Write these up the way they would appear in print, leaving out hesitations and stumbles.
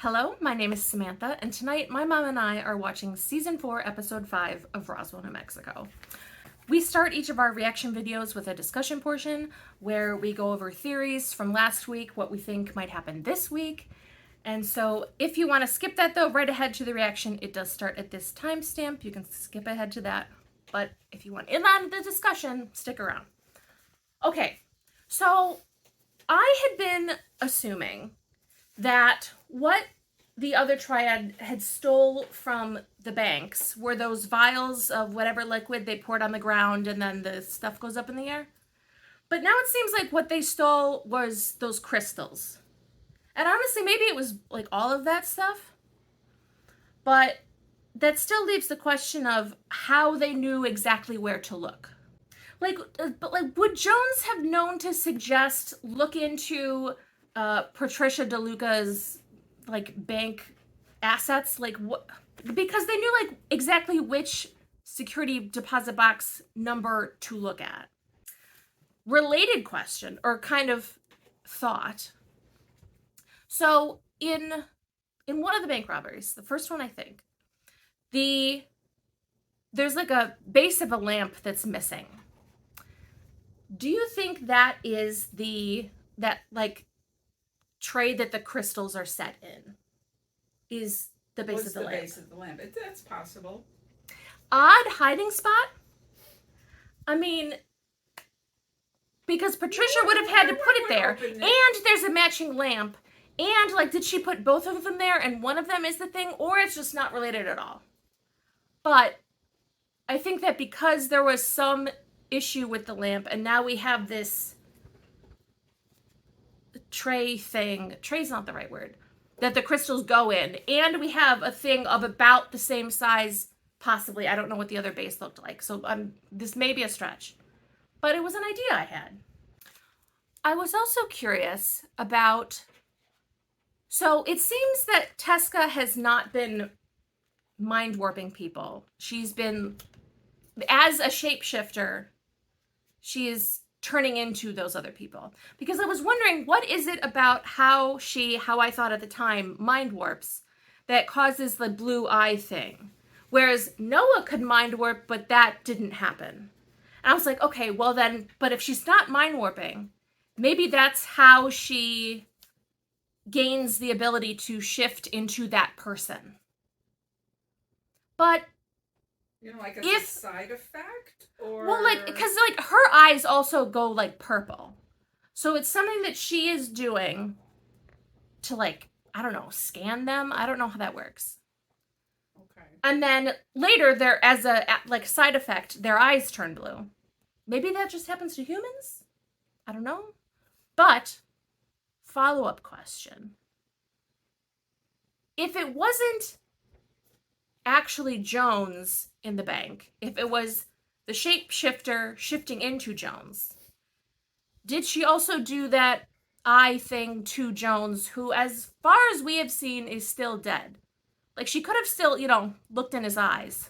Hello, my name is Samantha, and tonight my mom and I are watching Season 4, Episode 5 of Roswell, New Mexico. We start each of our reaction videos with a discussion portion where we go over theories from last week, what we think might happen this week. And so if you want to skip that though, right ahead to the reaction, it does start at this timestamp. You can skip ahead to that. But if you want in on the discussion, stick around. Okay, so I had been assuming that what the other triad had stole from the banks were those vials of whatever liquid they poured on the ground and then the stuff goes up in the air. But now it seems like what they stole was those crystals. And honestly, maybe it was like all of that stuff. But that still leaves the question of how they knew exactly where to look. Would Jones have known to suggest look into Patricia DeLuca's bank assets? What? Because they knew exactly which security deposit box number to look at. Related question or kind of thought. So in one of the bank robberies, the first one I think, there's like a base of a lamp that's missing. Do you think that is that tray that the crystals are set in? Is the base What's of the the lamp? base of the lamp? That's possible. Odd hiding spot? I mean, because Patricia would have had to put it there, and there's a matching lamp, and did she put both of them there and one of them is the thing, or it's just not related at all? But I think that because there was some issue with the lamp and now we have this tray thing, tray's not the right word, that the crystals go in, and we have a thing of about the same size, possibly. I don't know what the other base looked like, so this may be a stretch, but it was an idea I had. I was also curious about, so it seems that Teska has not been mind warping people. She's been, as a shapeshifter, she is turning into those other people. Because I was wondering, what is it about how I thought at the time, mind warps that causes the blue eye thing? Whereas Noah could mind warp, but that didn't happen. And I was like, okay, well then, but if she's not mind warping, maybe that's how she gains the ability to shift into that person. But Like a side effect? Or because her eyes also go purple. So it's something that she is doing to I don't know, scan them. I don't know how that works. Okay. And then later there, as a side effect, their eyes turn blue. Maybe that just happens to humans? I don't know. But follow-up question. If it wasn't actually Jones in the bank, if it was the shapeshifter shifting into Jones, did she also do that eye thing to Jones, who, as far as we have seen, is still dead? She could have still, looked in his eyes.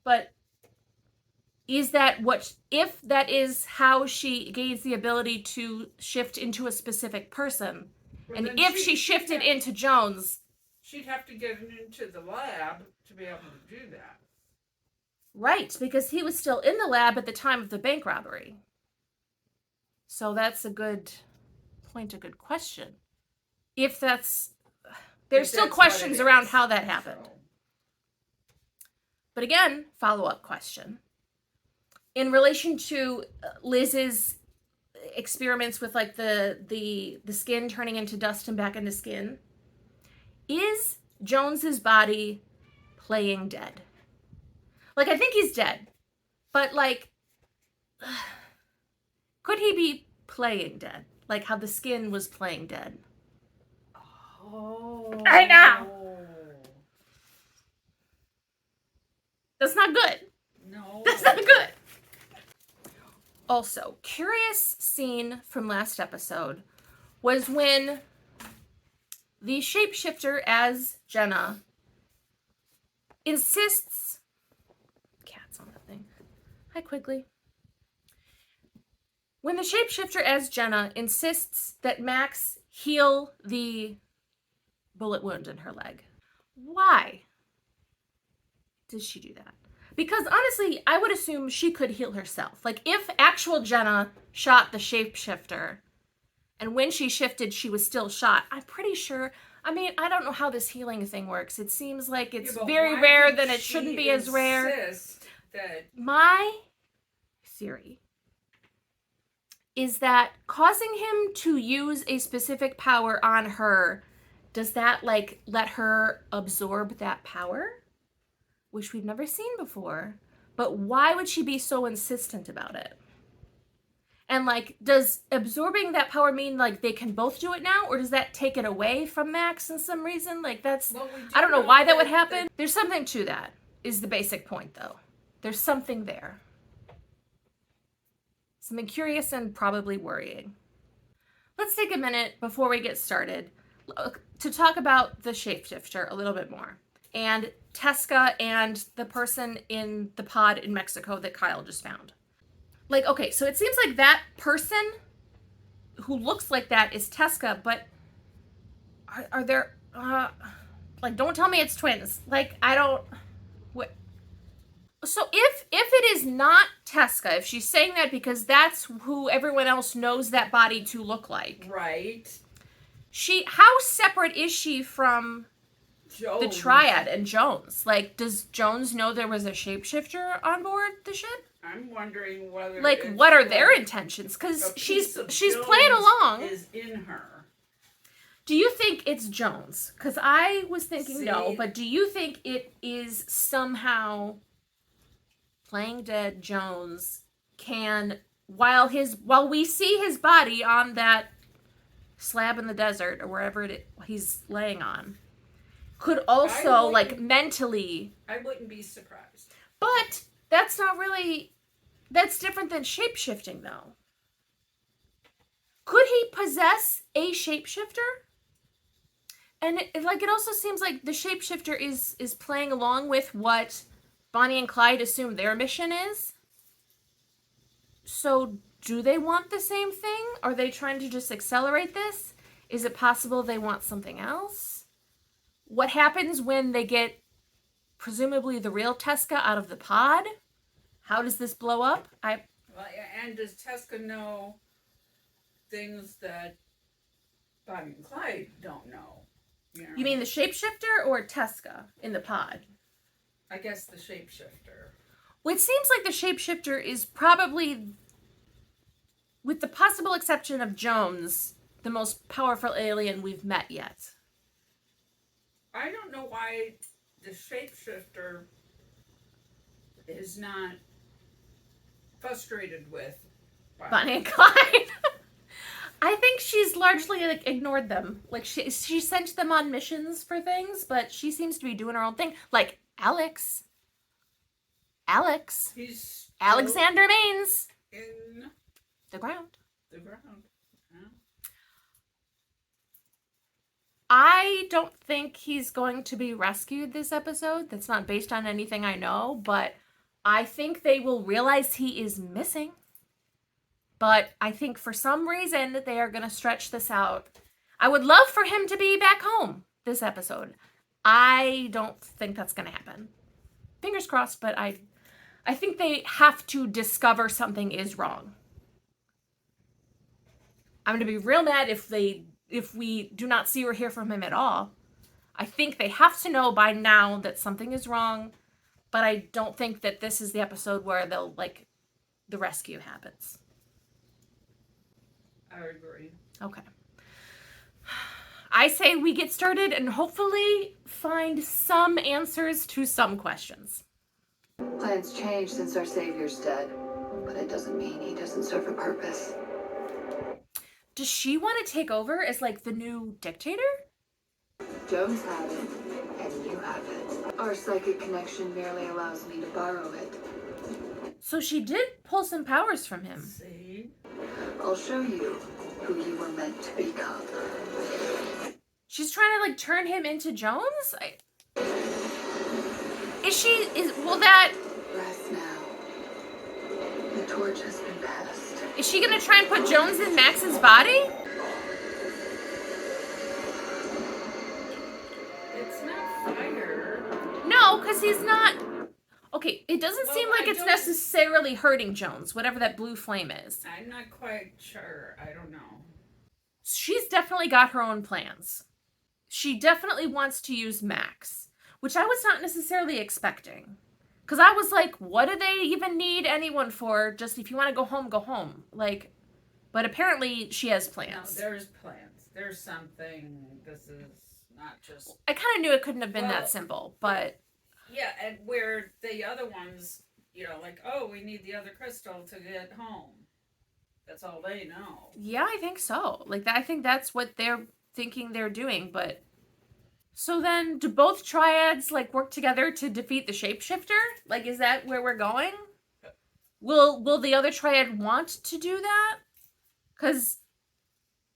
But is that if that is how she gains the ability to shift into a specific person, and if she shifted into Jones, she'd have to get into the lab to be able to do that. Right, because he was still in the lab at the time of the bank robbery. So that's a good point, a good question. If that's... There's still questions around how that happened. But again, follow-up question. In relation to Liz's experiments with the skin turning into dust and back into skin, is Jones's body playing dead? I think he's dead, but could he be playing dead? How the skin was playing dead. Oh. I know. That's not good. No. That's not good. Also, curious scene from last episode was when the shapeshifter as Jenna insists... Cat's on that thing. Hi, Quigley. When the shapeshifter as Jenna insists that Max heal the bullet wound in her leg. Why did she do that? Because honestly, I would assume she could heal herself. Like, if actual Jenna shot the shapeshifter, and when she shifted, she was still shot, I'm pretty sure. I mean, I don't know how this healing thing works. It seems like it's very rare, then it shouldn't be as rare. My theory is that causing him to use a specific power on her, does that, like, let her absorb that power? Which we've never seen before. But why would she be so insistent about it? And, like, does absorbing that power mean, like, they can both do it now? Or does that take it away from Max in some reason? Like, that's... I don't know why that would happen. There's something to that, is the basic point, though. There's something there. Something curious and probably worrying. Let's take a minute before we get started to talk about the shapeshifter a little bit more. And Tesca and the person in the pod in Mexico that Kyle just found. Like, okay, so it seems like that person who looks like that is Tesca, but are there, like, don't tell me it's twins. Like, I don't, what? So if it is not Tesca, if she's saying that because that's who everyone else knows that body to look like. Right. How separate is she from Jones. The Triad and Jones? Like, does Jones know there was a shapeshifter on board the ship? I'm wondering whether, like, what are their intentions? Because she's playing along. Is in her. Do you think it's Jones? Because I was thinking no, but do you think it is somehow playing dead Jones can, while we see his body on that slab in the desert or wherever he's laying on, could also, like, mentally... I wouldn't be surprised. But that's not really... That's different than shape-shifting, though. Could he possess a shapeshifter? And it also seems like the shapeshifter is playing along with what Bonnie and Clyde assume their mission is. So do they want the same thing? Are they trying to just accelerate this? Is it possible they want something else? What happens when they get, presumably, the real Tesca out of the pod? How does this blow up? And does Tesca know things that Bonnie and Clyde don't know? You mean the shapeshifter or Tesca in the pod? I guess the shapeshifter. Well, it seems like the shapeshifter is probably, with the possible exception of Jones, the most powerful alien we've met yet. I don't know why the shapeshifter is not frustrated with Bonnie and Clyde. I think she's largely, like, ignored them. Like, she sent them on missions for things, but she seems to be doing her own thing. Like, Alex. He's Alexander Maines. In the ground. The ground. Yeah. I don't think he's going to be rescued this episode. That's not based on anything I know, but I think they will realize he is missing. But I think for some reason that they are going to stretch this out. I would love for him to be back home this episode. I don't think that's going to happen. Fingers crossed, but I think they have to discover something is wrong. I'm going to be real mad if we do not see or hear from him at all. I think they have to know by now that something is wrong, but I don't think that this is the episode where the rescue happens. I agree. Okay. I say we get started and hopefully find some answers to some questions. Plans change since our Savior's dead, but it doesn't mean he doesn't serve a purpose. Does she want to take over as, like, the new dictator? Jones had it, and you have it. Our psychic connection merely allows me to borrow it. So she did pull some powers from him. See? I'll show you who you were meant to become. She's trying to, like, turn him into Jones? Will that... Rest now. The torch has been passed. Is she gonna try and put Jones in Max's body? because he's not... Okay, it doesn't Well, seem like I it's don't- necessarily hurting Jones, whatever that blue flame is. I'm not quite sure. I don't know. She's definitely got her own plans. She definitely wants to use Max, which I was not necessarily expecting. Because I was like, what do they even need anyone for? Just if you want to go home, go home. Like, but apparently she has No, plans. there's plans. There's something. This is not just... I kind of knew it couldn't have been Well, that simple, but Yeah, and where the other ones, you know, like, oh, we need the other crystal to get home. That's all they know. yeah, I think so. Like, I think that's what they're thinking they're doing, but... So then, do both triads, like, work together to defeat the shapeshifter? Like, is that where we're going? Will the other triad want to do that? Because,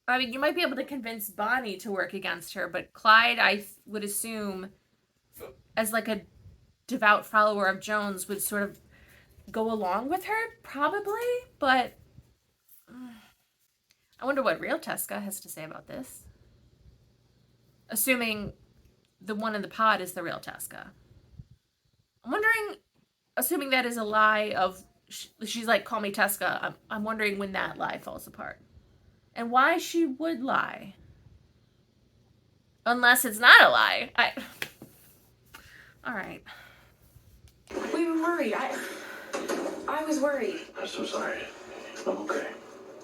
I mean, you might be able to convince Bonnie to work against her, but Clyde, I would assume, as, like, a devout follower of Jones, would sort of go along with her, probably, but... I wonder what real Tesca has to say about this. Assuming the one in the pod is the real Tesca. I'm wondering, assuming that is a lie of, she's like, call me Tesca, I'm wondering when that lie falls apart. And why she would lie. Unless it's not a lie. Alright. We were worried. I was worried. I'm so sorry. I'm okay.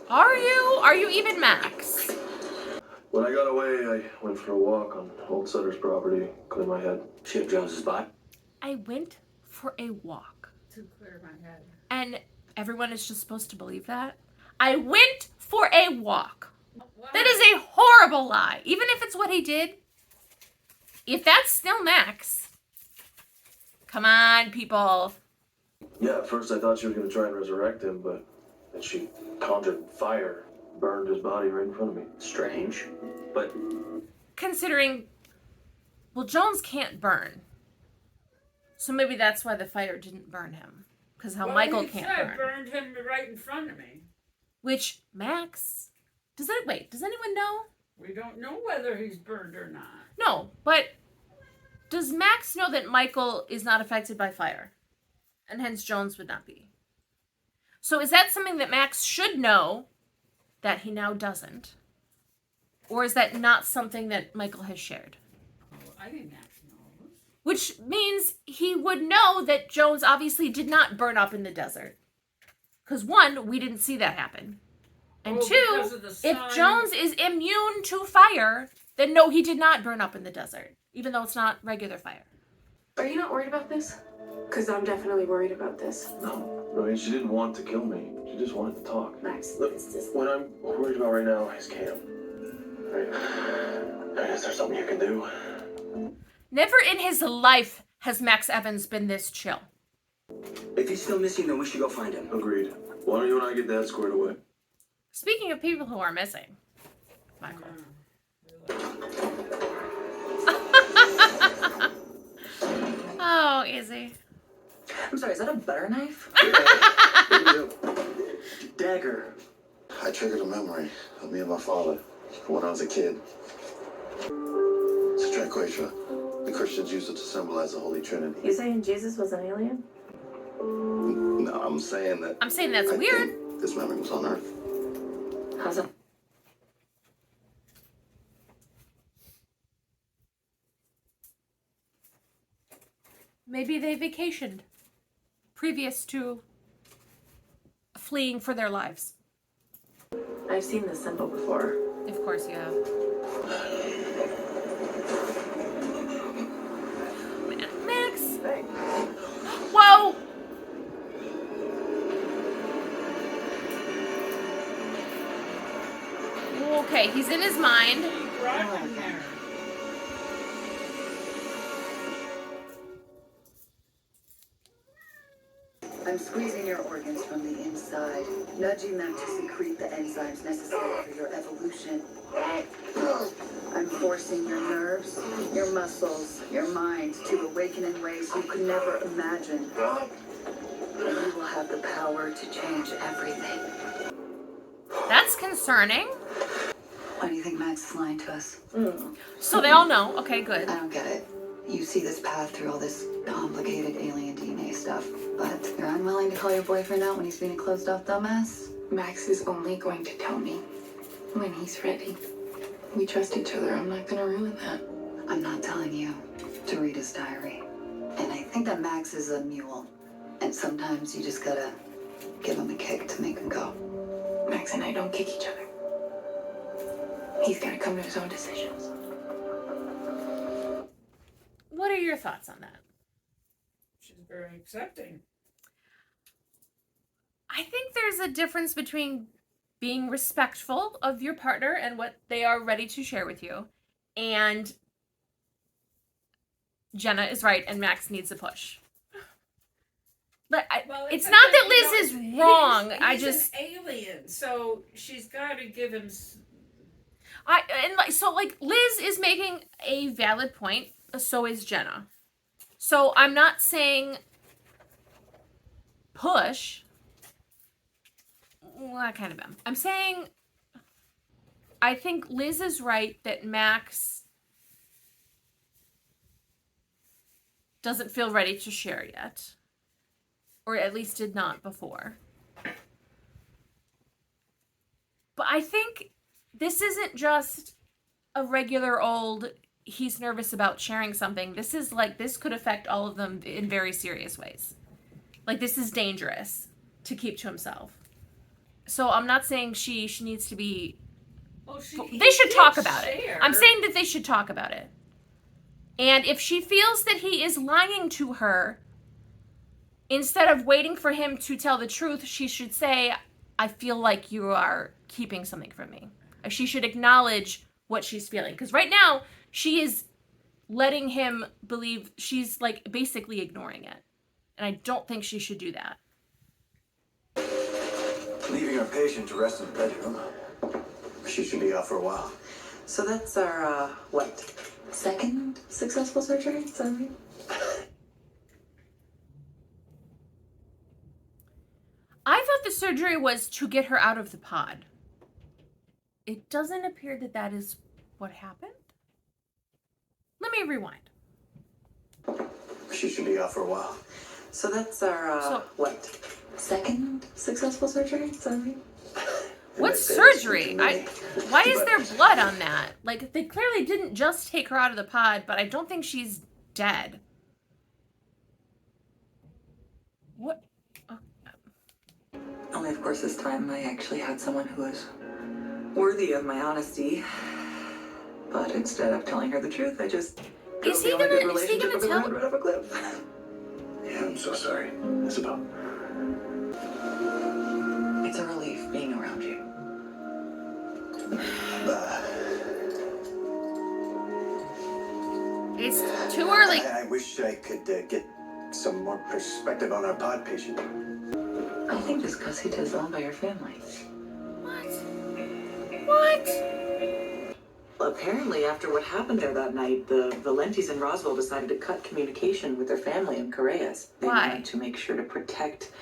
Are you? Are you even Max? When I got away, I went for a walk on Old Sutter's property, clear my head. Ship Jones's bot. I went for a walk. To clear my head. And everyone is just supposed to believe that? I went for a walk. Wow. That is a horrible lie. Even if it's what he did. If that's still Max. Come on, people. Yeah, at first I thought she was going to try and resurrect him, but then she conjured fire, burned his body right in front of me. Strange. But Considering, well, Jones can't burn. So maybe that's why the fire didn't burn him. Because how Michael he can't said burn. burned him right in front of me. Which, Max... Does anyone know? We don't know whether he's burned or not. No, but does Max know that Michael is not affected by fire? And hence Jones would not be. So is that something that Max should know that he now doesn't? Or is that not something that Michael has shared? Oh, I think Max knows. Which means he would know that Jones obviously did not burn up in the desert. Because one, we didn't see that happen. And Oh, two, because of the if sun. Jones is immune to fire, then no, he did not burn up in the desert. Even though it's not regular fire. Are you not worried about this? Because I'm definitely worried about this. No, I mean, she didn't want to kill me. She just wanted to talk. Max, Look, it's just... what I'm worried about right now is Cam. Right? Is there something you can do? Never in his life has Max Evans been this chill. if he's still missing, then we should go find him. Agreed. Why don't you and I get that squared away? Speaking of people who are missing, Michael. Oh, Izzy. I'm sorry, is that a butter knife? Dagger. I triggered a memory of me and my father from when I was a kid. It's a triquetra. The Christians used it to symbolize the Holy Trinity. You saying Jesus was an alien? No, I'm saying that. I'm saying that's I weird. think this memory was on Earth. How's it? Maybe they vacationed previous to fleeing for their lives. I've seen this symbol before. Of course you have. Max! Whoa! Okay, he's in his mind. He brought him there. I'm squeezing your organs from the inside, nudging them to secrete the enzymes necessary for your evolution. I'm forcing your nerves, your muscles, your mind to awaken in ways you could never imagine. And you will have the power to change everything. That's concerning. Why do you think Max is lying to us? So they all know. Okay, good. I don't get it. You see this path through all this complicated alien DNA stuff, but you're unwilling to call your boyfriend out when he's being a closed-off dumbass? Max is only going to tell me when he's ready. We trust each other. I'm not gonna ruin that. I'm not telling you to read his diary. And I think that Max is a mule. And sometimes you just gotta give him a kick to make him go. Max and I don't kick each other. He's gotta come to his own decisions. What are your thoughts on that? She's very accepting. I think there's a difference between being respectful of your partner and what they are ready to share with you, and Jenna is right and Max needs a push. But it's not that Liz is wrong. He's an alien, so she's got to give him. Liz is making a valid point. So is Jenna. So I'm not saying push. Well, I kind of am. I'm saying I think Liz is right that Max doesn't feel ready to share yet. Or at least did not before. But I think this isn't just a regular old, he's nervous about sharing something. This is like, this could affect all of them in very serious ways. Like, this is dangerous to keep to himself. So I'm not saying she needs to be... they should talk about it. I'm saying that they should talk about it. And if she feels that he is lying to her, instead of waiting for him to tell the truth, she should say, I feel like you are keeping something from me. She should acknowledge what she's feeling. Because right now, she is letting him believe, she's like basically ignoring it. And I don't think she should do that. Leaving our patient to rest in the bedroom. She should be out for a while. So that's our, second successful surgery? Is that right? I thought the surgery was to get her out of the pod. It doesn't appear that that is what happened. Let me rewind. She should be out for a while. So that's our, second successful surgery? Is that right? What surgery? Why is there blood on that? Like, they clearly didn't just take her out of the pod, but I don't think she's dead. What? Only, of course, this time I actually had someone who was worthy of my honesty. But instead of telling her the truth, I just Is he gonna tell? right off a cliff. Yeah, I'm so sorry, Isabel. It's a relief being around you. It's too early. I wish I could get some more perspective on our pod patient. I think just because he disowned by your family. What? Apparently, after what happened there that night, the Valentis in Roswell decided to cut communication with their family in Correas. They Why? wanted to make sure to protect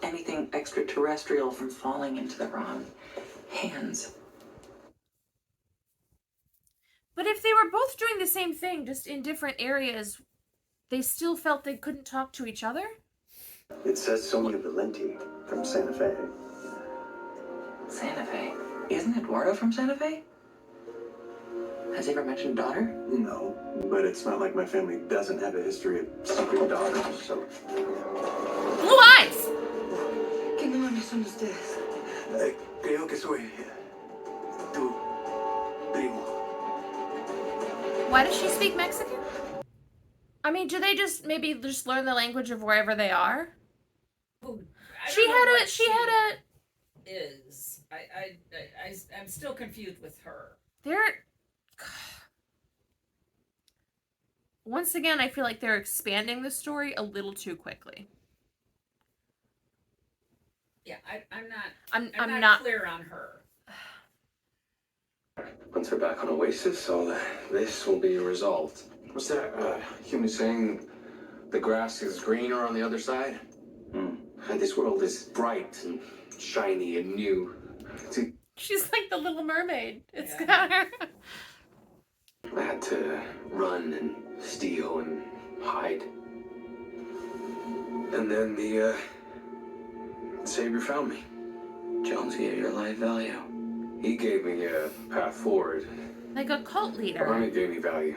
anything extraterrestrial from falling into the wrong hands. But if they were both doing the same thing, just in different areas, they still felt they couldn't talk to each other? It says Sonia Valenti from Santa Fe. Santa Fe? Isn't Eduardo from Santa Fe? Has he ever mentioned daughter? No, but it's not like my family doesn't have a history of secret daughters, so... Blue eyes! ¿Qué demonios son ustedes? Creo que soy tu primo. Why does she speak Mexican? I mean, do they just maybe just learn the language of wherever they are? I'm still confused with her. Once again, I feel like they're expanding the story a little too quickly. Yeah, I'm not clear on her. Once we're back on Oasis, all this will be resolved. What's that? Human saying the grass is greener on the other side? And this world is bright and shiny and new. She's like the Little Mermaid. It's got her. I had to run and steal and hide. And then the Savior found me. Jones gave your life value. He gave me a path forward. Like a cult leader. Army gave me value.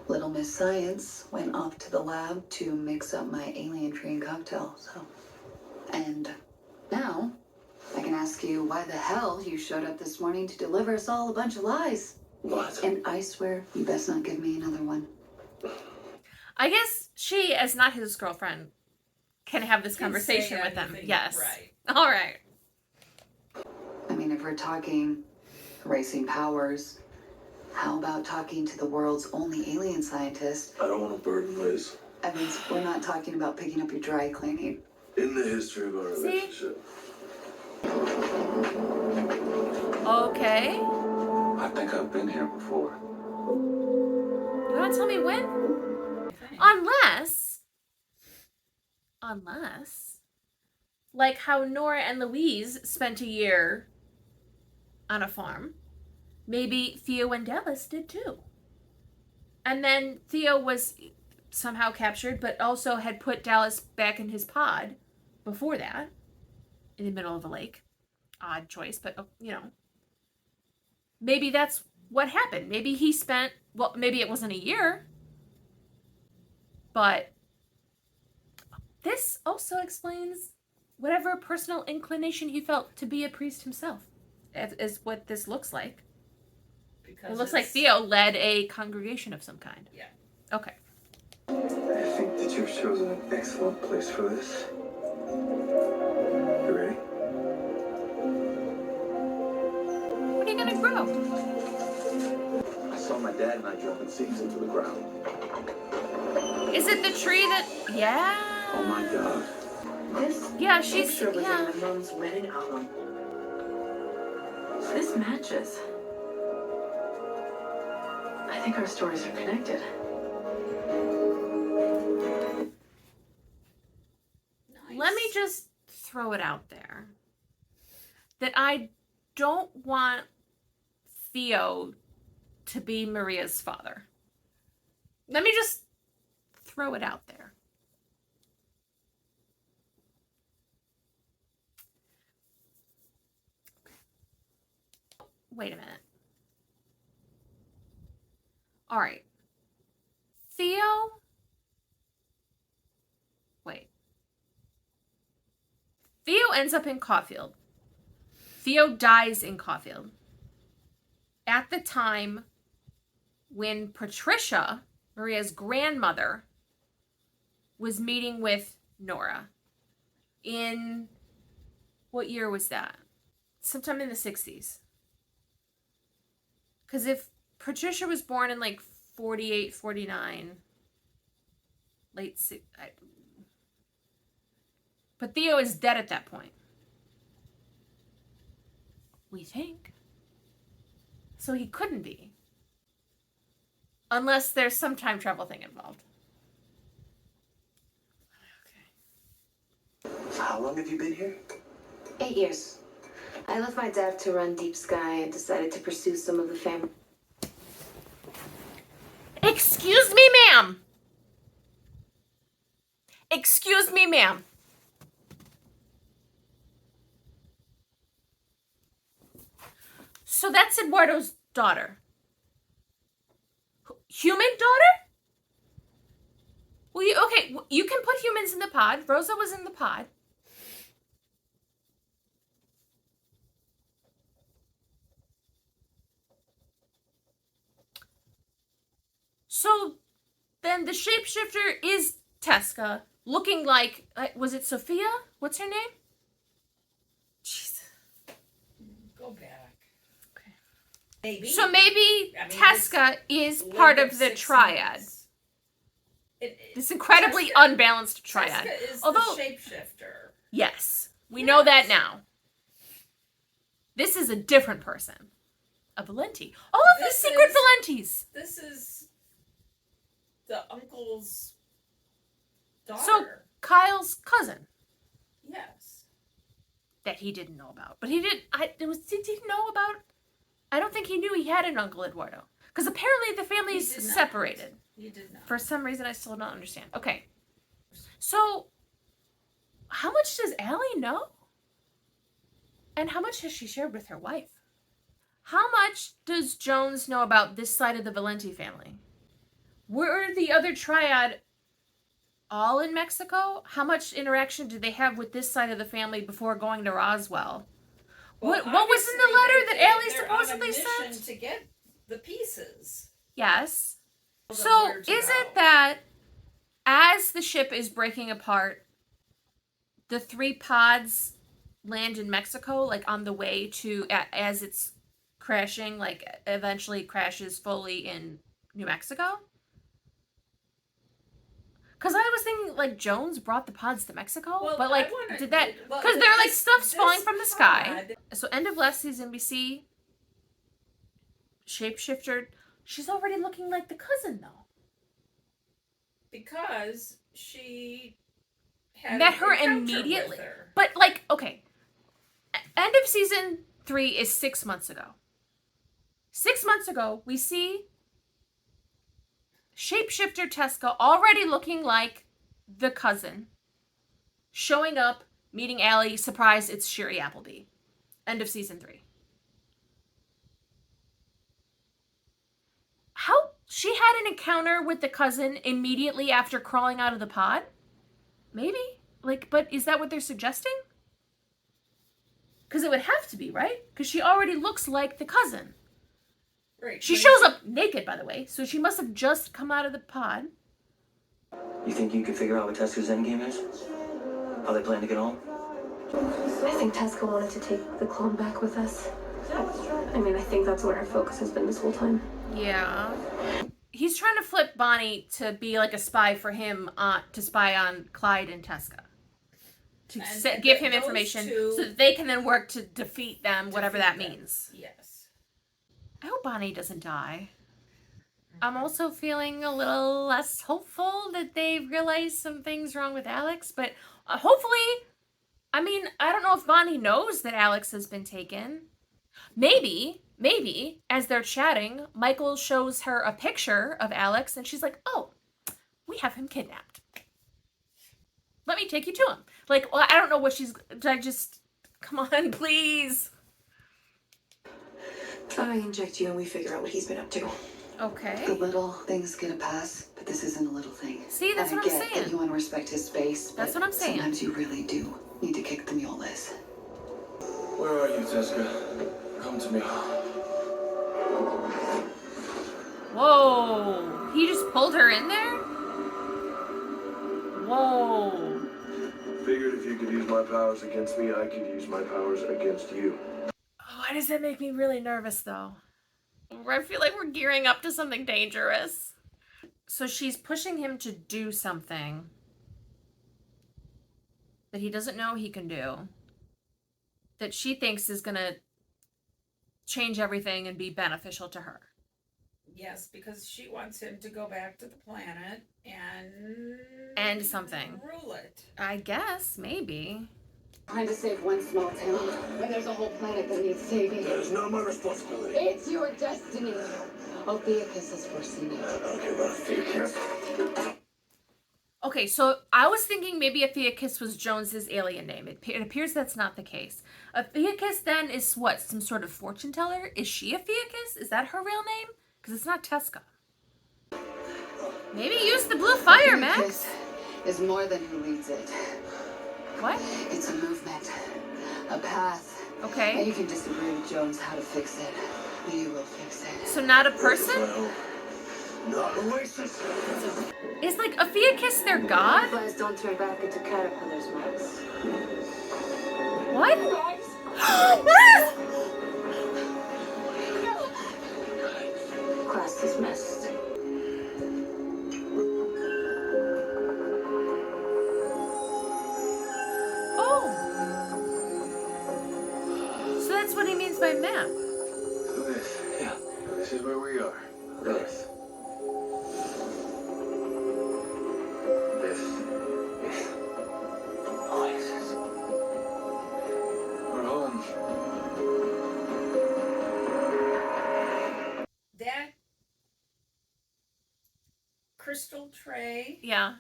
Little Miss Science went off to the lab to mix up my alien train cocktail, so. And now, I can ask you why the hell you showed up this morning to deliver us all a bunch of lies. What? And I swear, you best not give me another one. I guess she, as not his girlfriend, can have this Can conversation say with him. anything, Yes. right. All right. I mean, if we're talking racing powers, how about talking to the world's only alien scientist? I don't want to burden Liz. I mean, we're not talking about picking up your dry cleaning. In the history of our See? relationship. Okay. I think I've been here before. You want to tell me when? Unless, like how Nora and Louise spent a year on a farm, maybe Theo and Dallas did too. And then Theo was somehow captured, but also had put Dallas back in his pod before that, in the middle of a lake. Odd choice, but you know. Maybe that's what happened. Maybe he spent, well, maybe it wasn't a year, but this also explains whatever personal inclination he felt to be a priest himself, is what this looks like. Because It looks like Theo led a congregation of some kind. Yeah. Okay. I think that you've chosen an excellent place for this. You ready? What are you gonna grow? I saw my dad and I dropping seeds into the ground. Is it the tree that, yeah. Oh my God. This Yeah, she's, picture was yeah. in my mom's wedding album. This matches. I think our stories are connected. Nice. Let me just throw it out there that I don't want Theo to be Maria's father. Let me just throw it out there. Wait a minute. All right. Theo. Wait. Theo ends up in Caulfield. Theo dies in Caulfield. At the time when Patricia, Maria's grandmother, was meeting with Nora. In what year was that? Sometime in the 60s. Because if Patricia was born in like 48, 49, late... But Theo is dead at that point. We think. So he couldn't be. Unless there's some time travel thing involved. Okay. How long have you been here? 8 years. I left my dad to run Deep Sky and decided to pursue some of the family. Excuse me, ma'am. Excuse me, ma'am. So that's Eduardo's daughter. Human daughter? Well, you can put humans in the pod. Rosa was in the pod. So then the shapeshifter is Tesca, looking like, was it Sophia? What's her name? Jeez. Go back. Okay. Maybe. So maybe I mean, Tesca is part of the triad. This incredibly Tesca, unbalanced triad. Tesca is Although, the shapeshifter. yes, we know that now. This is a different person. A Valenti. All of the secret Valentis. This is the uncle's daughter. So Kyle's cousin yes. that he didn't know about. But he didn't know about, I don't think he knew he had an Uncle Eduardo. Because apparently the He family's did not. separated. He did not. For some reason, I still don't understand. Okay. So, how much does Allie know? And how much has she shared with her wife? How much does Jones know about this side of the Valenti family? Were the other triad all in Mexico? How much interaction did they have with this side of the family before going to Roswell? Well, what was in the obviously letter that Allie they're supposedly on a mission sent? to get the pieces. Yes. Tell them So where to is go. it that as the ship is breaking apart, the 3 pods land in Mexico, like on the way to, as it's crashing, like eventually crashes fully in New Mexico? Because I was thinking, like, Jones brought the pods to Mexico, Well, but, like, I wanna- did that... well, Because they're, like, this- stuff's this falling from the sky. pod- So, end of last season, we see Shapeshifter. She's already looking like the cousin, though. Because she had Met an her encounter immediately. with her. But, like, okay. End of season 3 is 6 months ago. 6 months ago, we see Shapeshifter Tesca already looking like the cousin, showing up, meeting Allie, surprise, it's Shiri Appleby. End of season 3. How? She had an encounter with the cousin immediately after crawling out of the pod? Maybe? Like, but is that what they're suggesting? Because it would have to be, right? Because she already looks like the cousin. Right. She shows up naked, by the way, so she must have just come out of the pod. You think you can figure out what Tesla's endgame is? How they plan to get home? I think Tesca wanted to take the clone back with us. I mean, I think that's where our focus has been this whole time. Yeah. He's trying to flip Bonnie to be like a spy for him, to spy on Clyde and Tesca. To give him those information two so that they can then work to defeat them, whatever that means. Yes. I hope Bonnie doesn't die. I'm also feeling a little less hopeful that they realize some things wrong with Alex, but hopefully, I mean, I don't know if Bonnie knows that Alex has been taken. Maybe, as they're chatting, Michael shows her a picture of Alex and she's like, oh, we have him kidnapped. Let me take you to him. Like, well, I don't know what she's, come on, please. I inject you and we figure out what he's been up to. Okay. The little thing's gonna pass, but this isn't a little thing. See, that's and what I'm I get saying. that you want to respect his space. That's but what I'm saying. Sometimes you really do need to kick the mule, Liz. Where are you, Teska? Come to me. Whoa. He just pulled her in there? Whoa. Figured if you could use my powers against me, I could use my powers against you. Why does that make me really nervous, though? I feel like we're gearing up to something dangerous. So she's pushing him to do something that he doesn't know he can do, that she thinks is gonna change everything and be beneficial to her. Yes, because she wants him to go back to the planet and something. Rule it. I guess, maybe. Trying to save one small town when there's a whole planet that needs saving. That is not my responsibility. It's your destiny. Ophiuchus has foreseen it. Okay, but Ophiuchus. Okay, so I was thinking maybe Ophiuchus was Jones's alien name. It appears that's not the case. Ophiuchus then is what? Some sort of fortune teller? Is she Ophiuchus? Is that her real name? Because it's not Tesca. Maybe use the blue fire, Max. Ophiuchus is more than who leads it. What? It's a movement, a path. And Okay. you can disagree with Jones how to fix it. You will fix it. So not a person? Not Oasis. Is like Ophiuchus their god? Flies don't turn back into caterpillars, Max. What? Class dismissed. Oh. So that's what he means by map. This, yeah. This is where we are. Earth. This is Oasis. We're home. That crystal tray, Yeah.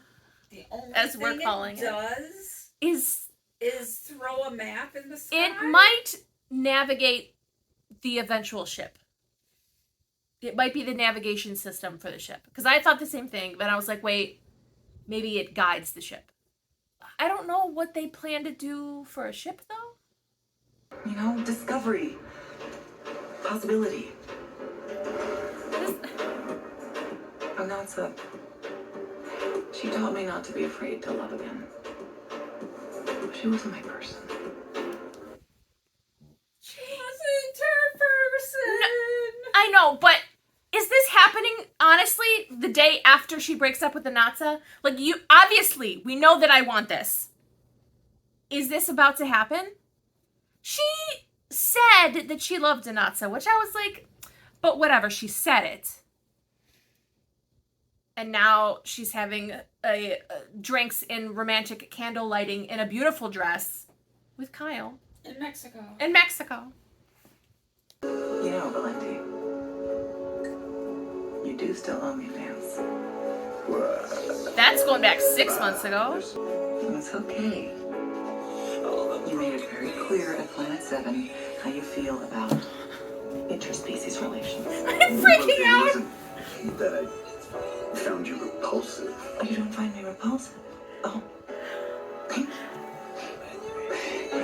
the only As thing we're calling it does is throw a map in the sky. it might navigate the eventual ship. It might be the navigation system for the ship. Because I thought the same thing, but I was like, wait, maybe it guides the ship. I don't know what they plan to do for a ship, though. You know, discovery. Possibility. Anatsa, she taught me not to be afraid to love again. She wasn't my person. She wasn't her person. No, I know, but is this happening, honestly, the day after she breaks up with Anatsa? Like, you, obviously, we know that I want this. Is this about to happen? She said that she loved Anatsa, which I was like, but whatever, she said it. And now she's having drinks in romantic candle lighting in a beautiful dress with Kyle. In Mexico. In Mexico. You know, Valenti, you do still owe me fans. That's going back 6 months ago. It's okay. You made it very clear at Planet 7 how you feel about interspecies relations. I'm freaking out. It wasn't that I found you repulsive. You don't find me repulsive? Oh.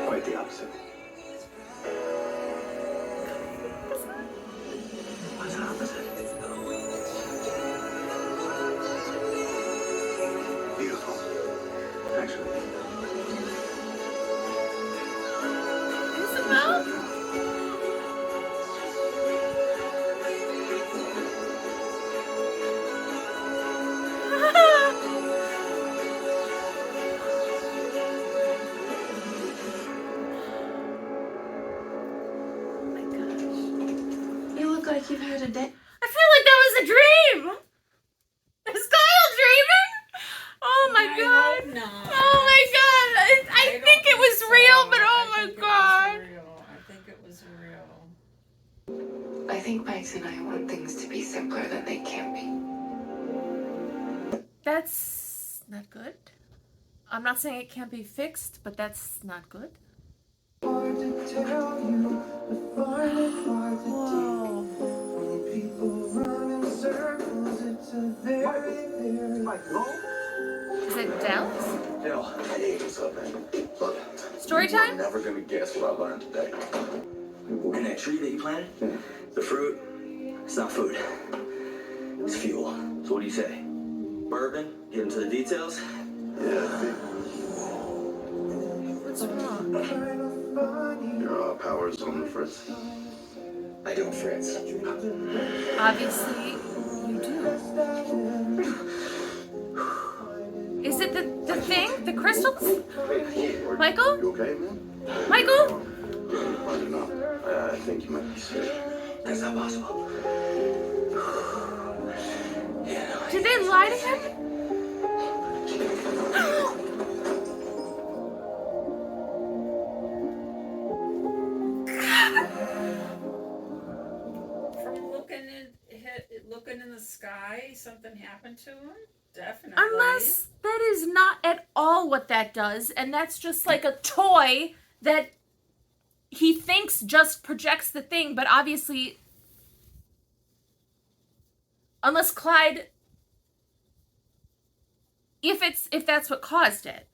Quite the opposite. What's opposite? Beautiful. Actually. Isabel? You look like you've had a day. I feel like that was a dream. Is Kyle dreaming? Oh my I god. hope not. Oh my god. I don't think it was so. real, but oh I my think god. It was real. I think it was real. I think Max and I want things to be simpler than they can be. That's not good. I'm not saying it can't be fixed, but that's not good. Is it Dallas? Yo, hey, what's up, man? Look, Story you're time? never gonna guess what I learned today. And that tree that you planted? The fruit? It's not food. It's fuel. So what do you say? Bourbon? Get into the details? Yeah, What's wrong? your power's on the Fritz. I don't, Fritz. Obviously, you do. Is it the thing? The crystals? Michael? You okay, man? Michael? I don't know. I think you might be sick. That's not possible. Yeah, no, Did they lie to him? From looking in the sky, something happened to him? Definitely. Unless that is not at all what that does, and that's just like a toy that he thinks just projects the thing, but obviously, unless Clyde, if that's what caused it,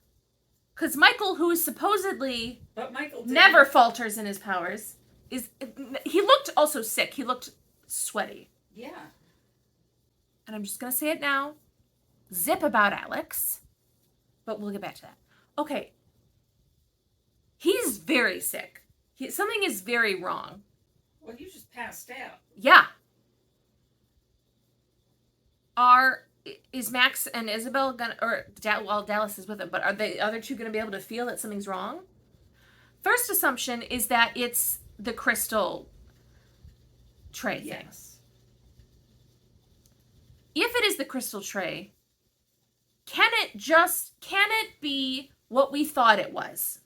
because Michael, who is supposedly But Michael didn't. never falters in his powers, he looked also sick. He looked sweaty, Yeah. and I'm just gonna say it now. Zip about Alex, but we'll get back to that. Okay. He's very sick. Something is very wrong. Well, you just passed out. Yeah. Is Max and Isabel gonna, well, Dallas is with him, but are the other two gonna be able to feel that something's wrong? First assumption is that it's the crystal tray thing. Yes. If it is the crystal tray, can it be what we thought it was?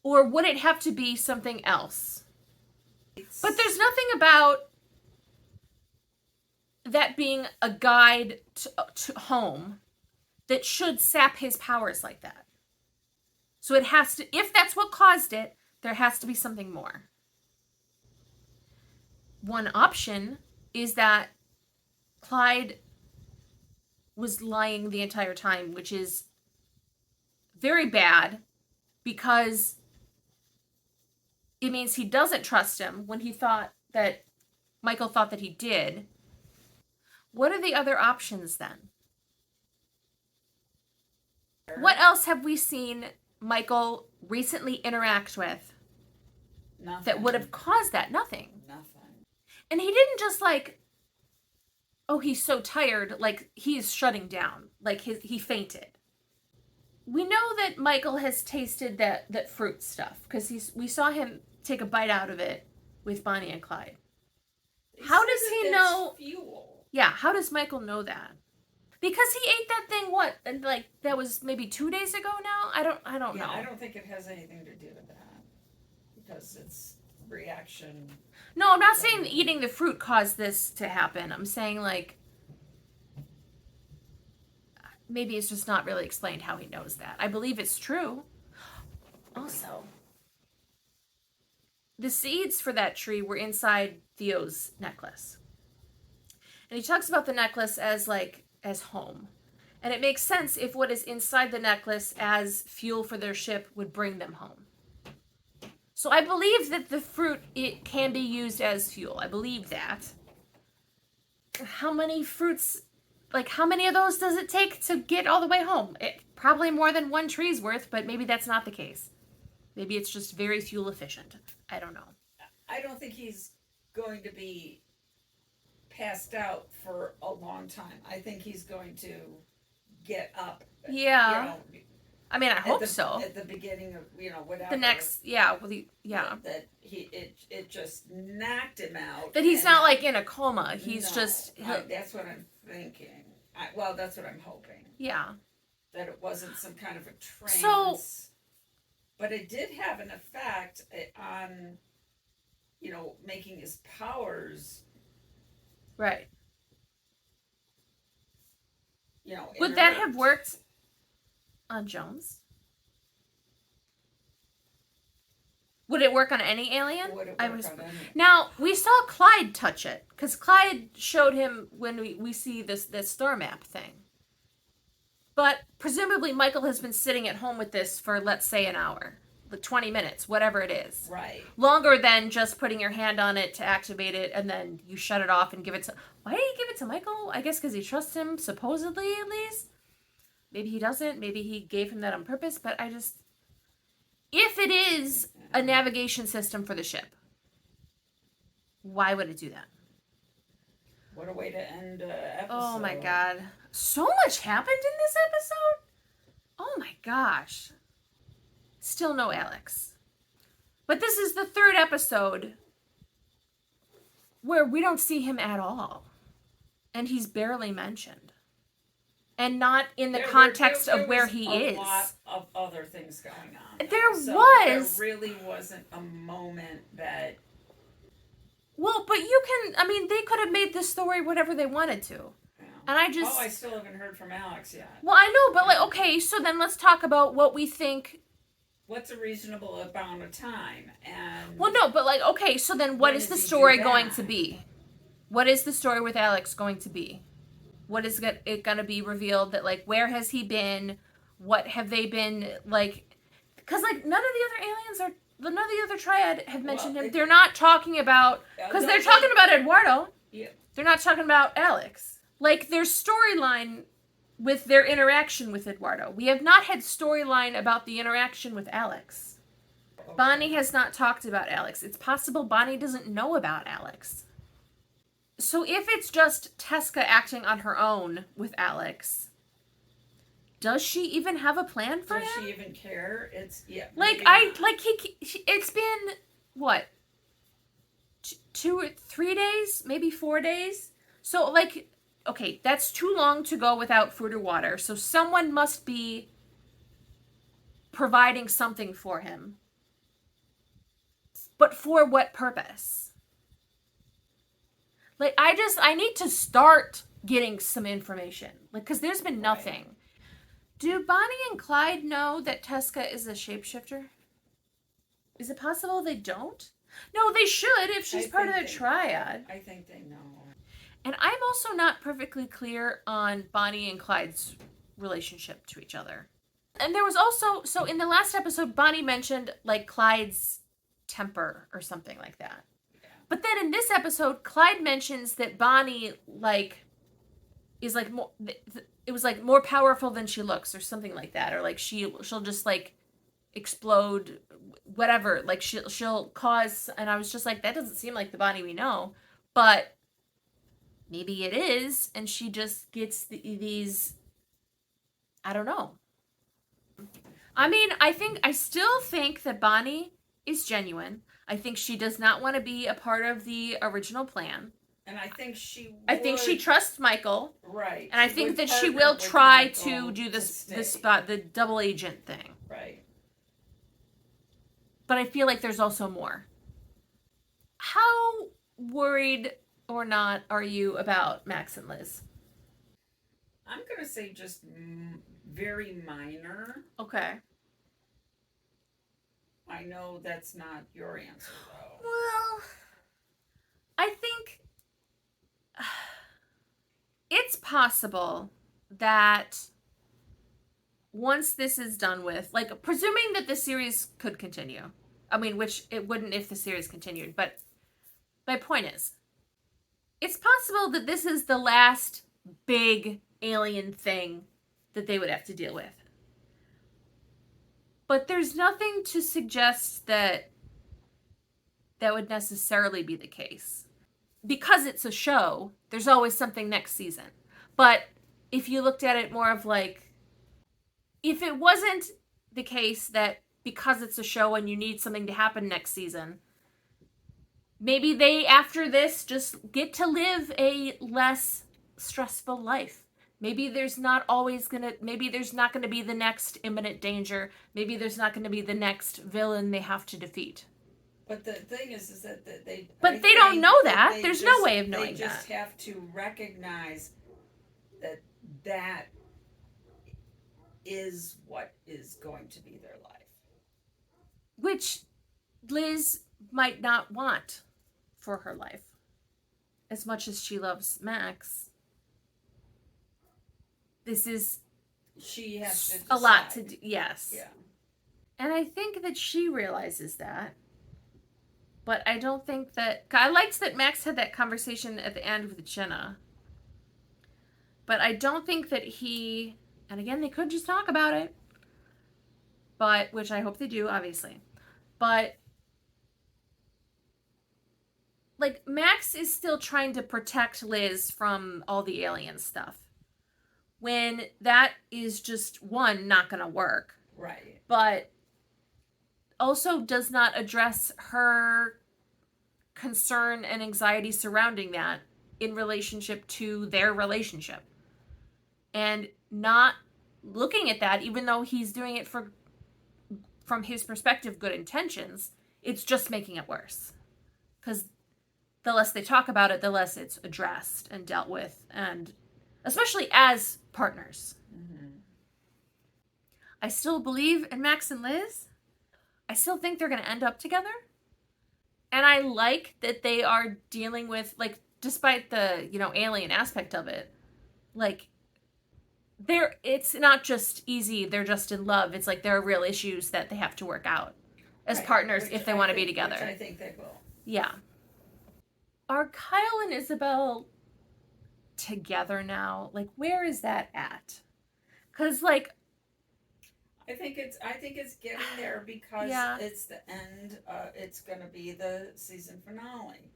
Or would it have to be something else? But there's nothing about that being a guide to home that should sap his powers like that. So it has to, if that's what caused it, there has to be something more. One option is that Clyde was lying the entire time, which is very bad because it means he doesn't trust him when he thought that Michael thought that he did. What are the other options then? What else have we seen Michael recently interact with Nothing. that would have caused that? Nothing. Nothing. And he didn't just like, oh, he's so tired, like he's shutting down, like he fainted. We know that Michael has tasted that fruit stuff because we saw him take a bite out of it with Bonnie and Clyde. How does he know? Fuel. Yeah, how does Michael know that? Because he ate that thing. What? And like that was maybe 2 days ago now. I don't know. I don't think it has anything to do with that because it's reaction. No, I'm not saying eating the fruit caused this to happen. I'm saying like maybe it's just not really explained how he knows that. I believe it's true. Also, the seeds for that tree were inside Theo's necklace. And he talks about the necklace as home. And it makes sense if what is inside the necklace as fuel for their ship would bring them home. So I believe that the fruit, it can be used as fuel. I believe that. How many fruits, like how many of those does it take to get all the way home? Probably more than one tree's worth, but maybe that's not the case. Maybe it's just very fuel efficient. I don't know. I don't think he's going to be passed out for a long time. I think he's going to get up. Yeah. I mean, I hope so. At the beginning of, whatever. The next, yeah. That it just knocked him out. That he's not like in a coma. He's just. That's what I'm thinking. That's what I'm hoping. Yeah. That it wasn't some kind of a trance. So. But it did have an effect on, making his powers. Right. Would Would that have worked on Jones? Would it work on any alien? Now, we saw Clyde touch it, because Clyde showed him when we see this star map thing. But presumably Michael has been sitting at home with this for, let's say, an hour. 20 minutes, whatever it is. Right. Longer than just putting your hand on it to activate it and then you shut it off and give it to... Why did he give it to Michael? I guess because he trusts him, supposedly, at least. Maybe he doesn't. Maybe he gave him that on purpose. But I just... If it is a navigation system for the ship, why would it do that? What a way to end an episode. Oh my god. So much happened in this episode? Oh my gosh. Still no Alex. But this is the third episode where we don't see him at all. And he's barely mentioned. And not in the context of where he is. There was a lot of other things going on. There really wasn't a moment that... Well, but they could have made this story whatever they wanted to. Yeah. And I still haven't heard from Alex yet. Well, I know, but okay, so then let's talk about what we think... What's a reasonable amount of time? And well, no, but okay, so then what is the story going to be? What is the story with Alex going to be? What is it going to be revealed that, where has he been? What have they been, because, none of the other aliens none of the other triad have mentioned him. They're not talking about, because they're talking about Eduardo. Yeah. They're not talking about Alex. Their storyline with their interaction with Eduardo. We have not had storyline about the interaction with Alex. Okay. Bonnie has not talked about Alex. It's possible Bonnie doesn't know about Alex. So if it's just Teska acting on her own with Alex, does she even have a plan for him? Does she even care? It's it's been what? 2 or 3 days, maybe 4 days. So okay, that's too long to go without food or water. So someone must be providing something for him. But for what purpose? Like, I need to start getting some information. Like, because there's been nothing. Do Bonnie and Clyde know that Tessica is a shapeshifter? Is it possible they don't? No, they should if she's part of the triad. I think they know. And I'm also not perfectly clear on Bonnie and Clyde's relationship to each other. And there was also, so in the last episode, Bonnie mentioned, like, Clyde's temper or something like that. Yeah. But then in this episode, Clyde mentions that Bonnie, like, is, like, more, it was, like, more powerful than she looks or something like that. Or, like, she'll just, like, explode, whatever. Like, she'll cause, and I was just like, that doesn't seem like the Bonnie we know. But maybe it is, and she just gets these, I don't know. I mean, I still think that Bonnie is genuine. I think she does not want to be a part of the original plan. And I think she would, I think she trusts Michael. Right. And I think that she will try to do the double agent thing. Right. But I feel like there's also more. How worried or not are you about Max and Liz? I'm going to say just very minor. Okay. I know that's not your answer, though. Well, I think it's possible that once this is done with, like, presuming that the series could continue. I mean, which it wouldn't if the series continued, but my point is, it's possible that this is the last big alien thing that they would have to deal with. But there's nothing to suggest that that would necessarily be the case. Because it's a show, there's always something next season. But if you looked at it more of like, if it wasn't the case that because it's a show and you need something to happen next season, maybe they, after this, just get to live a less stressful life. Maybe there's not going to be the next imminent danger. Maybe there's not going to be the next villain they have to defeat. But the thing is that they... But they don't know that. There's no way of knowing that. They just have to recognize that that is what is going to be their life. Which Liz might not want for her life. As much as she loves Max, this is she has to decide. A lot to do. Yes. Yeah. And I think that she realizes that. But I don't think that... I liked that Max had that conversation at the end with Jenna. But I don't think that he... And again, they could just talk about it. But, which I hope they do, obviously. But, like, Max is still trying to protect Liz from all the alien stuff. When that is just, one, not going to work. Right. But also does not address her concern and anxiety surrounding that in relationship to their relationship. And not looking at that, even though he's doing it from his perspective, good intentions, it's just making it worse. Because the less they talk about it, the less it's addressed and dealt with, and especially as partners. Mm-hmm. I still believe in Max and Liz. I still think they're going to end up together. And I like that they are dealing with, like, despite the, alien aspect of it, like, it's not just easy, they're just in love. It's like there are real issues that they have to work out as partners if they want to be together. Which I think they will. Yeah. Are Kyle and Isabel together now? Like, where is that at? Because, like, I think it's getting there because it's the end. It's going to be the season finale.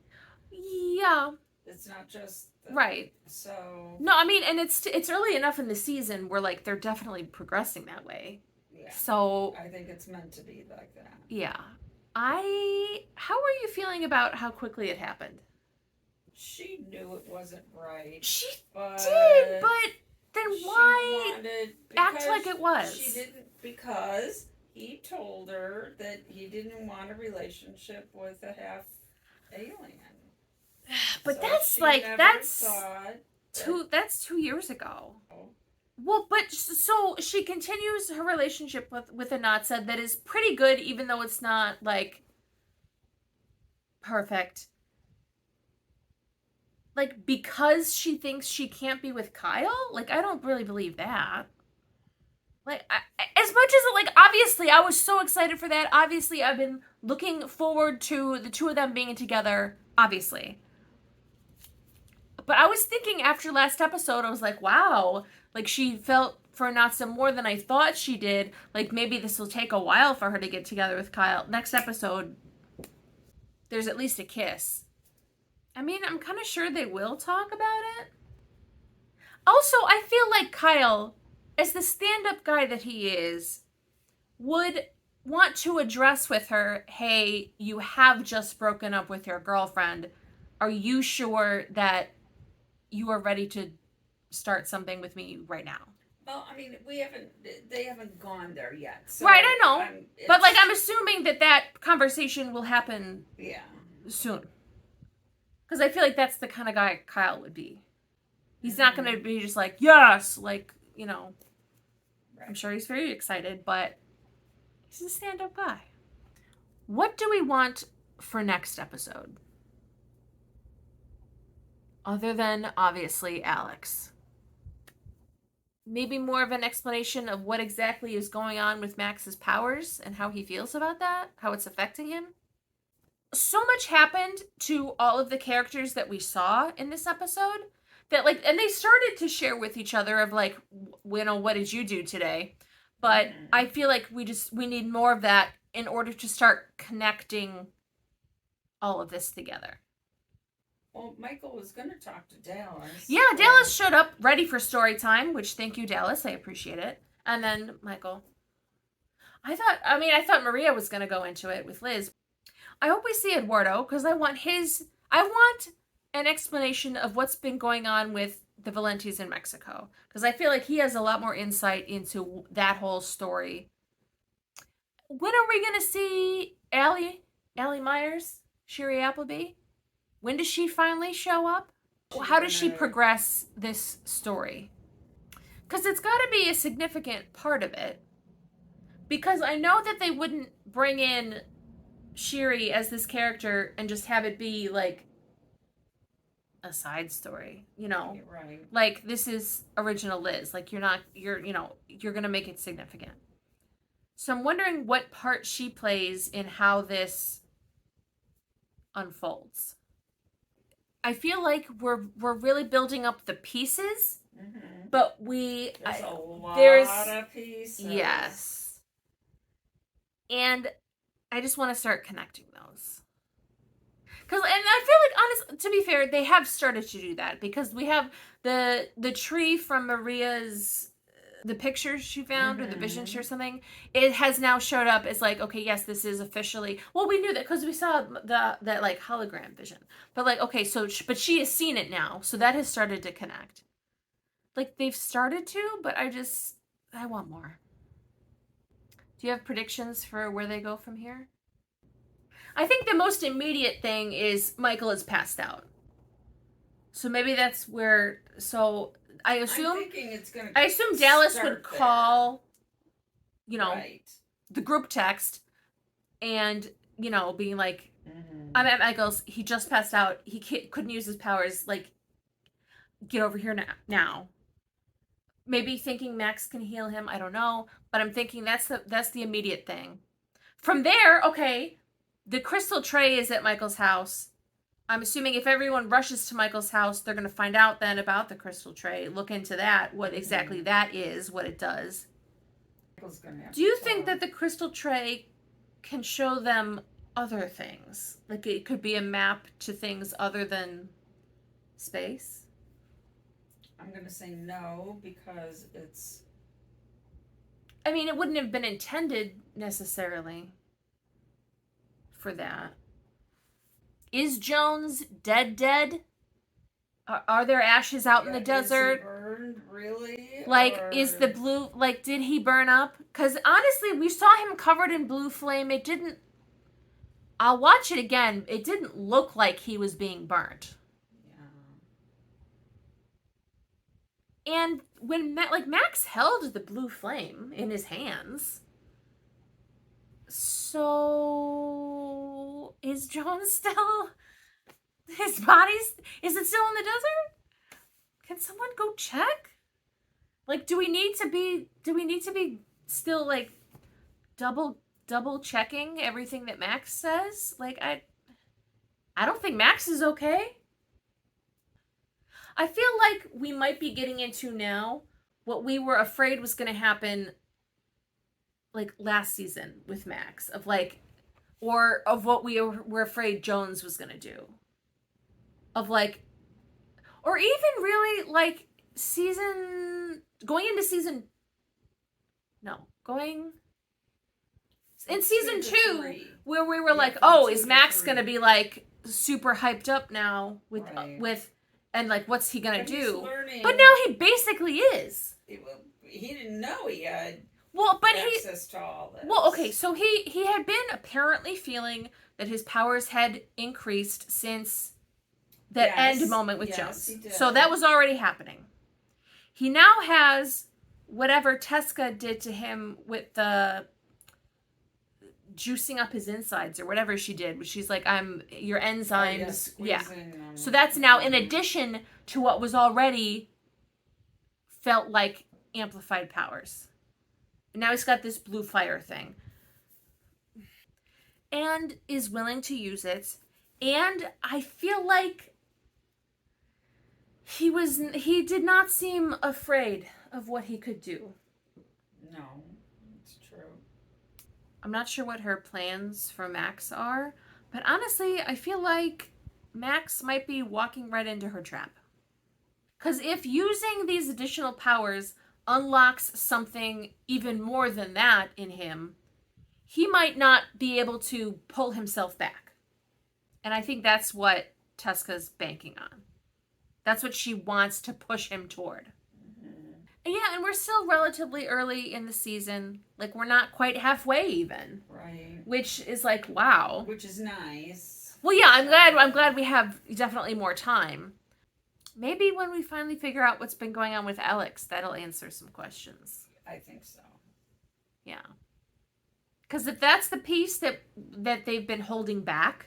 Yeah. It's not just right. So no, I mean, and it's early enough in the season where, like, they're definitely progressing that way. Yeah. So I think it's meant to be like that. Yeah. How were you feeling about how quickly it happened? She knew it wasn't right. She did, but then why act like it was? She didn't, because he told her that he didn't want a relationship with a half alien. But So that's she like, never that's thought that's 2 years ago. Well, but so she continues her relationship with Anatsa that is pretty good, even though it's not like perfect. Like, because she thinks she can't be with Kyle? Like, I don't really believe that. Like, as much as, like, obviously I was so excited for that. Obviously, I've been looking forward to the two of them being together. Obviously. But I was thinking after last episode, I was like, wow. Like, she felt for Natsa more than I thought she did. Like, maybe this will take a while for her to get together with Kyle. Next episode, there's at least a kiss. I mean, I'm kind of sure they will talk about it. Also, I feel like Kyle, as the stand-up guy that he is, would want to address with her, hey, you have just broken up with your girlfriend. Are you sure that you are ready to start something with me right now? Well, I mean, they haven't gone there yet. So right, I know. But, like, I'm assuming that conversation will happen soon. Because I feel like that's the kind of guy Kyle would be. He's not going to be just like, yes, like, you know. Right. I'm sure he's very excited, but he's a stand-up guy. What do we want for next episode? Other than, obviously, Alex. Maybe more of an explanation of what exactly is going on with Max's powers and how he feels about that, how it's affecting him. So much happened to all of the characters that we saw in this episode that, like, and they started to share with each other of, like, you know, what did you do today? But I feel like we need more of that in order to start connecting all of this together. Well, Michael was going to talk to Dallas. Yeah, Dallas showed up ready for story time, which thank you, Dallas. I appreciate it. And then Michael. I thought Maria was going to go into it with Liz. I hope we see Eduardo because I want an explanation of what's been going on with the Valentes in Mexico. Because I feel like he has a lot more insight into that whole story. When are we going to see Allie Myers, Sherry Appleby? When does she finally show up? How does she progress this story? Because it's got to be a significant part of it. Because I know that they wouldn't bring in Sherry as this character and just have it be like a side story, you know? Right. Like, this is original Liz. Like, you're going to make it significant. So I'm wondering what part she plays in how this unfolds. I feel like we're really building up the pieces, but there's a lot of pieces. Yes. And I just want to start connecting those. And I feel like, honestly, to be fair, they have started to do that because we have the tree from Maria's, the pictures she found or the vision or something. It has now showed up as like, okay, yes, this is officially. Well, we knew that because we saw that like hologram vision. But like, okay, but she has seen it now, so that has started to connect. Like they've started to, but I want more. Do you have predictions for where they go from here? I think the most immediate thing is Michael is passed out. So maybe that's where. So I assume Dallas would call, you know, the group text, and you know, being like, "I'm at Michael's. He just passed out. He couldn't use his powers. Like, get over here now." Maybe thinking Max can heal him. I don't know, but I'm thinking that's the immediate thing. From there, okay, the crystal tray is at Michael's house. I'm assuming if everyone rushes to Michael's house, they're going to find out then about the crystal tray. Look into that, what exactly that is, what it does. Do you think that the crystal tray can show them other things? Like it could be a map to things other than space? I'm going to say no because it's... I mean, it wouldn't have been intended necessarily for that. Is Jones dead? Are there ashes out in the desert? Is he burned, really? Like, is the blue... Like, did he burn up? Because, honestly, we saw him covered in blue flame. It didn't... I'll watch it again. It didn't look like he was being burnt. And when Max held the blue flame in his hands, so is Jones still, his body's, is it still in the desert? Can someone go check? Like, do we need to be still like double checking everything that Max says? Like, I don't think Max is okay. I feel like we might be getting into now what we were afraid was going to happen like last season with Max, of like, or of what we were afraid Jones was going to do. Of like, or even really like going into season in season 2 where we were like, oh, is Max going to be like super hyped up now with and like what's he going to do? But now he basically is. He didn't know he had access to all this. Well, okay, so he had been apparently feeling that his powers had increased since that end moment with Jones. So that was already happening. He now has whatever Teska did to him with the juicing up his insides or whatever she did, which she's like, your enzymes. So that's now in addition to what was already felt like amplified powers. And now he's got this blue fire thing. And is willing to use it. And I feel like he did not seem afraid of what he could do. No, it's true. I'm not sure what her plans for Max are, but honestly, I feel like Max might be walking right into her trap. Because if using these additional powers unlocks something even more than that in him, he might not be able to pull himself back. And I think that's what Teska's banking on. That's what she wants to push him toward. Mm-hmm. Yeah, and we're still relatively early in the season. Like, we're not quite halfway even. Right. Which is like, wow. Which is nice. Well, yeah, I'm glad we have definitely more time. Maybe when we finally figure out what's been going on with Alex, that'll answer some questions. I think so. Yeah. Because if that's the piece that they've been holding back,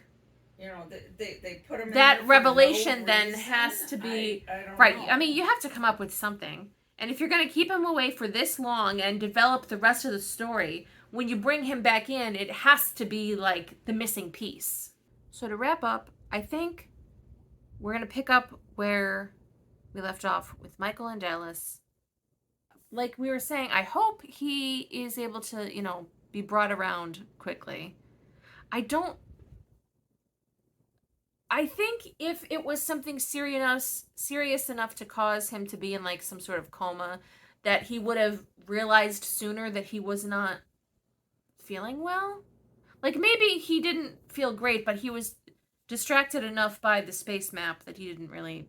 you know, they put him in that revelation no then reason. has to be I don't right. know. I mean, you have to come up with something. And if you're going to keep him away for this long and develop the rest of the story, when you bring him back in, it has to be like the missing piece. So to wrap up, I think we're going to pick up where we left off with Michael and Dallas. Like we were saying, I hope he is able to, be brought around quickly. I think if it was something serious enough to cause him to be in like some sort of coma, that he would have realized sooner that he was not feeling well. Like maybe he didn't feel great, but he was distracted enough by the space map that he didn't really,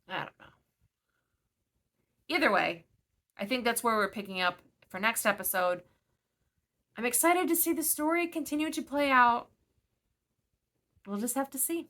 I don't know. Either way, I think that's where we're picking up for next episode. I'm excited to see the story continue to play out. We'll just have to see.